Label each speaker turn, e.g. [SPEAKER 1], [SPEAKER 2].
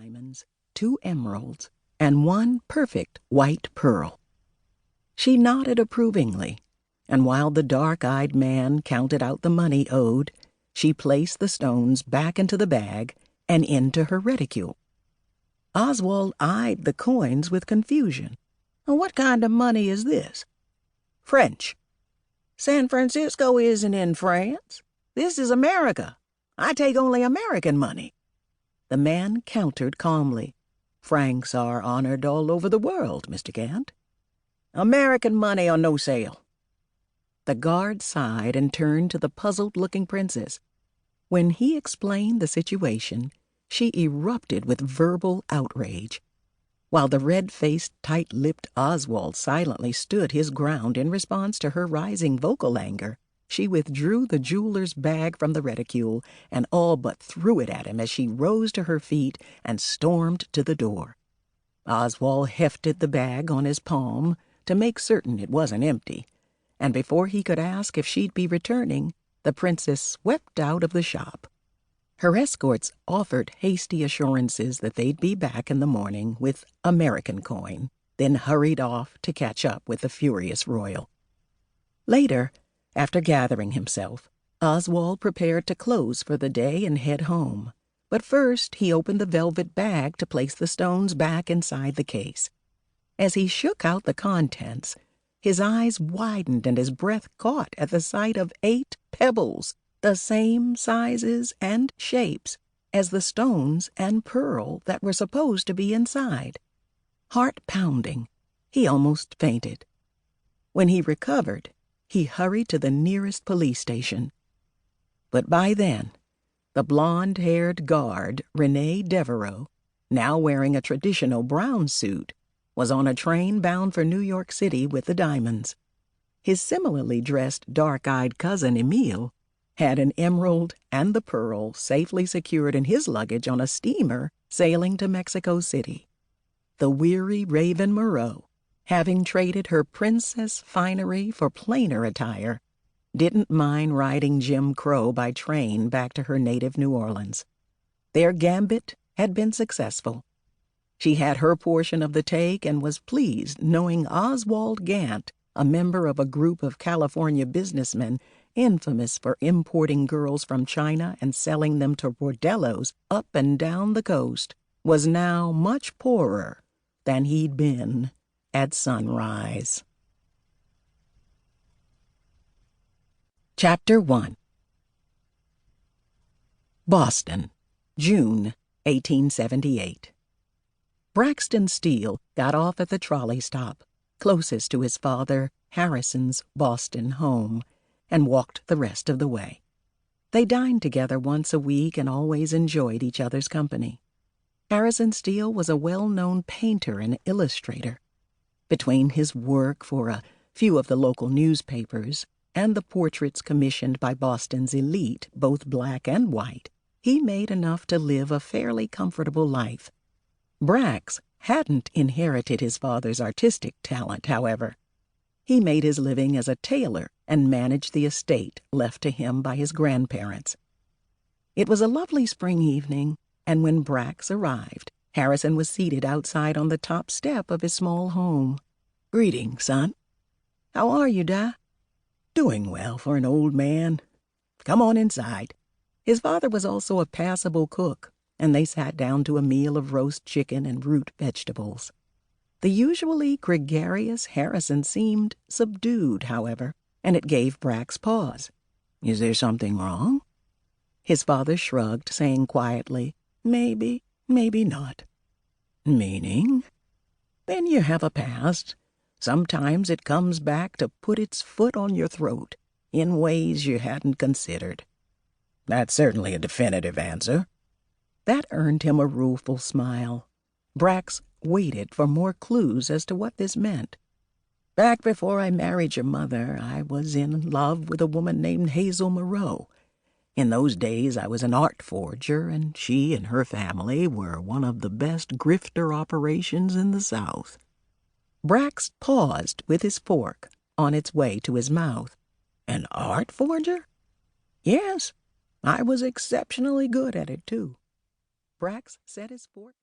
[SPEAKER 1] diamonds, 2 emeralds, and 1 perfect white pearl. She nodded approvingly, and while the dark-eyed man counted out the money owed, she placed the stones back into the bag and into her reticule. Oswald eyed the coins with confusion. "What kind of money is this?" "French. San Francisco isn't in France. This is America. I take only American money." The man countered calmly. "Francs are honored all over the world, Mr. Gant. American money on no sale." The guard sighed and turned to the puzzled-looking princess. When he explained the situation, she erupted with verbal outrage, while the red-faced, tight-lipped Oswald silently stood his ground in response to her rising vocal anger. She withdrew the jeweler's bag from the reticule and all but threw it at him as she rose to her feet and stormed to the door. Oswald hefted the bag on his palm to make certain it wasn't empty, and before he could ask if she'd be returning, the princess swept out of the shop. Her escorts offered hasty assurances that they'd be back in the morning with American coin, then hurried off to catch up with the furious royal. Later, after gathering himself, Oswald prepared to close for the day and head home. But first he opened the velvet bag to place the stones back inside the case. As he shook out the contents, his eyes widened and his breath caught at the sight of 8 pebbles, the same sizes and shapes as the stones and pearl that were supposed to be inside. Heart pounding, he almost fainted. When he recovered, he hurried to the nearest police station. But by then, the blonde-haired guard, Rene Devereaux, now wearing a traditional brown suit, was on a train bound for New York City with the diamonds. His similarly dressed dark-eyed cousin Emile had an emerald and the pearl safely secured in his luggage on a steamer sailing to Mexico City. The weary Raven Moreaux, having traded her princess finery for plainer attire, didn't mind riding Jim Crow by train back to her native New Orleans. Their gambit had been successful. She had her portion of the take and was pleased knowing Oswald Gant, a member of a group of California businessmen infamous for importing girls from China and selling them to bordellos up and down the coast, was now much poorer than he'd been at sunrise. Chapter 1. Boston, June 1878. Braxton Steel got off at the trolley stop, closest to his father Harrison's Boston home, and walked the rest of the way. They dined together once a week and always enjoyed each other's company. Harrison Steel was a well-known painter and illustrator. Between his work for a few of the local newspapers and the portraits commissioned by Boston's elite, both black and white, he made enough to live a fairly comfortable life. Brax hadn't inherited his father's artistic talent, however. He made his living as a tailor and managed the estate left to him by his grandparents. It was a lovely spring evening, and when Brax arrived, Harrison was seated outside on the top step of his small home. "Greetings, son. How are you, Da?" "Doing well for an old man. Come on inside." His father was also a passable cook, and they sat down to a meal of roast chicken and root vegetables. The usually gregarious Harrison seemed subdued, however, and it gave Brax pause. "Is there something wrong?" His father shrugged, saying quietly, "Maybe, maybe not." "Meaning?" "Then you have a past. Sometimes it comes back to put its foot on your throat in ways you hadn't considered." "That's certainly a definitive answer." That earned him a rueful smile. Brax waited for more clues as to what this meant. "Back before I married your mother, I was in love with a woman named Hazel Moreaux. In those days I was an art forger, and she and her family were one of the best grifter operations in the South." Brax paused with his fork on its way to his mouth. "An art forger?" "Yes, I was exceptionally good at it, too." Brax set his fork